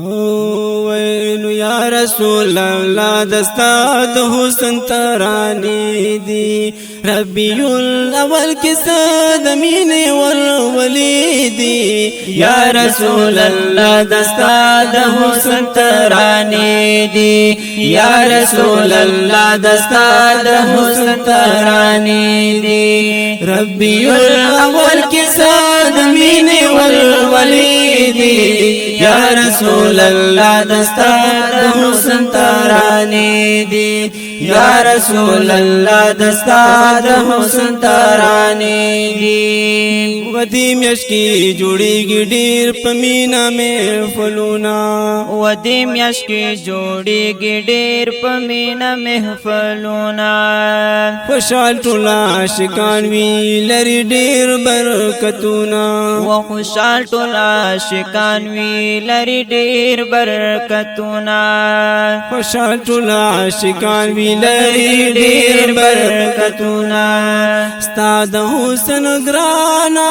وینو یا رسول الله دستا د حسن ترانې دي ربی الاول کیسه د مینې ولولې دي یا رسول الله دستا د حسن ترانې دي یا رسول الله دستا د حسن ترانې دي ربی الاول کیسه د مینې ولولې دي یا رسول الله دستا د حسن ترانې دي یا رسول الله دستا د حسن ترانې دي ودی میشکی جوړیږي ډیر پمینا محفلونه ودی میشکی جوړیږي ډیر پمینا محفلونه خوشحال ټول عاشقان وی لري ډیر برکتونه و خوشحال ټول عاشقان وی لري ډیر برکتونه خوشحال ټول عاشقان وی لري ډیر برکتونه استاد حسن ګرانا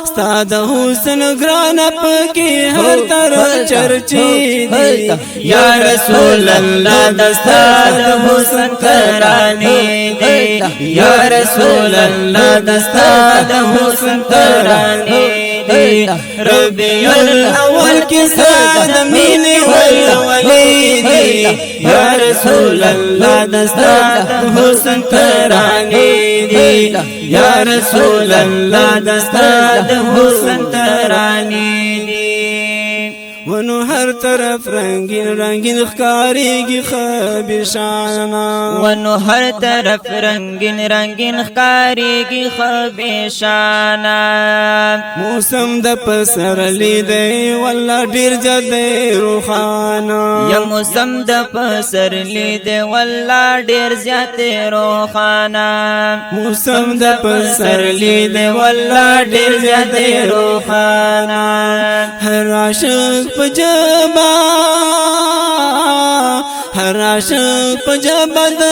استاد حسن ګرانا پکې هر طرف چرچې دي یا رسول الله دستا د حسن ترانې دي یا رسول الله دستا د حسن ترانې دي ربی الاول کیسه د مینې ولولې دي یا رسول الله دستا د حسن ترانې دي یا رسول الله دستا د حسن ترانې دي ونو هر طرف رنگین رنگین ښکاریږي خبیشانا ونو هر طرف رنگین رنگین ښکاریږي خبیشانا موسم د پسرلی دی والله ډیر زیات روخانا یا موسم د پسرلی دی والله ډیر زیات روخانا موسم د پسرلی دی والله ډیر زیات روخانا هر عاشق پجبا هر عاشق پجبا د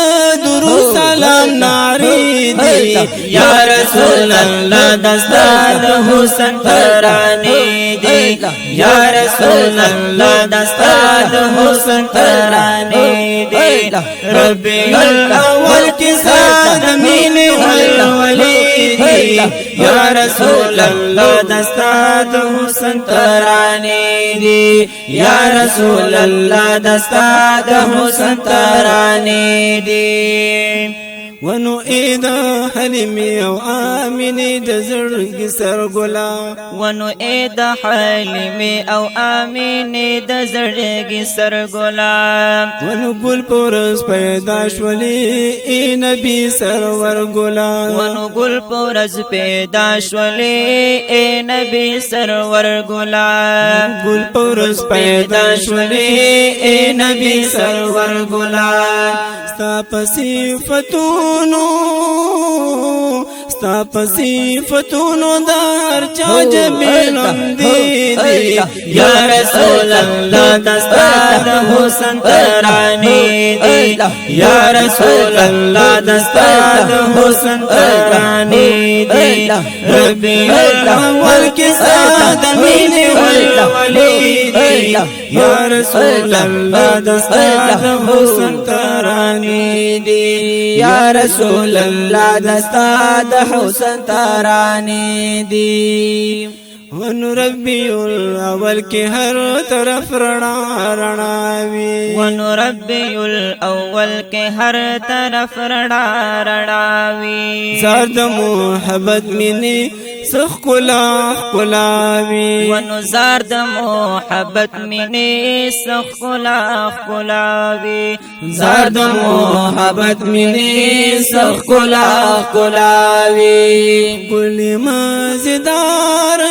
درود سلام ناری دی یا رسول الله دستا د حسن ترانې دي یا رسول الله دستا د حسن ترانې دي ربی الاول کیسه د مینې ولولې دي یا رسول الله دستا د حسن ترانې دي یا رسول الله دستا د حسن ترانې دي ونو ایدا حلیمی او آمینی د زړګي سرګلا ونو ایدا حلیمی او آمینی د زړګي سرګلا ونو ګل پورس پیدا شولې ای نبی سرور ګلا ونو ګل پورس پیدا شولې ای نبی سرور ګلا ګل پورس پیدا شولې ای نبی سرور ګلا ستا صفاتونو ستا صفاتونو دار چا جمیلم دی یا رسول الله دستا د حسن ترانې دي یا رسول الله دستا د حسن ترانې دي ربی الاول کیسه د مینې ولولې دي یا رسول الله دستا د حسن ترانې دي یا رسول الله دستا د حسن ترانې دي ونو ربی الاول کی ہر طرف رڼا رڼا وی ونو ربی الاول کی ہر طرف رڼا رڼا وی زاد محبت منی سخ کلا کلاوی ونو زاد محبت منی سخ کلا کلاوی زاد محبت منی سخ کلا کلاوی کلی مزیدار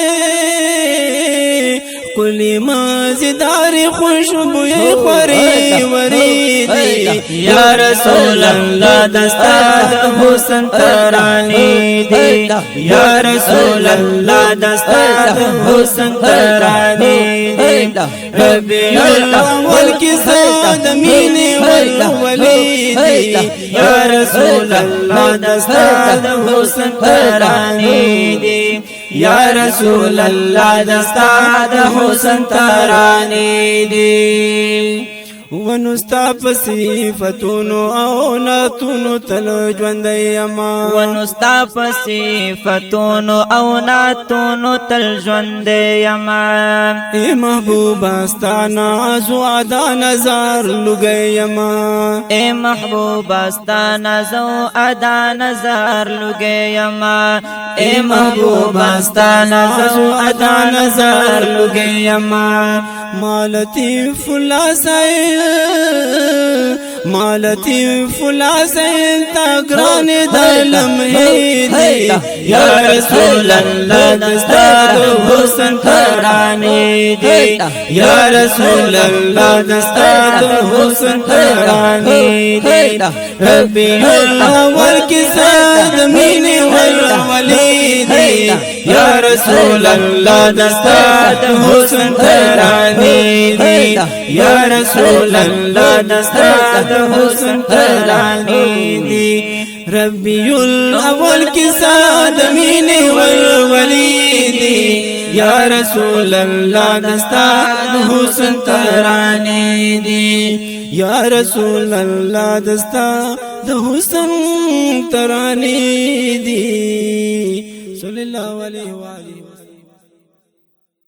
کلی مزیدار خوشبو خوری وری دی یا رسول الله دستا د حسن ترانې دی یا رسول الله دستا د حسن ترانې دی ربی الاول کیسه د مینې ولولې دی یا رسول الله دستا د حسن ترانې دی یا رسول الله دستا د حسن ترانه دی ونستا صفاتونو او ناتونو تل ژوند یما ونستا صفاتونو او ناتونو تل ژوند یما اے محبوب استانا زو ادا نظر لګی یما اے محبوب استانا زو ادا نظر لګی یما اے محبوب استانا زو ادا نظر لګی یما مالتی فلاسای مالتی فلاسای تاگران دلم هیدی یا رسول اللہ دستا دو حسن ترانی دی یا رسول اللہ دستا دو حسن ترانی دی ربی الاول کی ساد مینی والولی دی یا رسول اللہ دستا دو حسن ترانی دی یا رسول اللہ دستا دو حسن ترانی دی ربی الاول کی ساد مینی والولی دی یا رسول اللہ دستا دو حسن ترانی دی یا رسول اللہ دستا دو حسن ترانی دی صلی اللہ علیہ وآلہ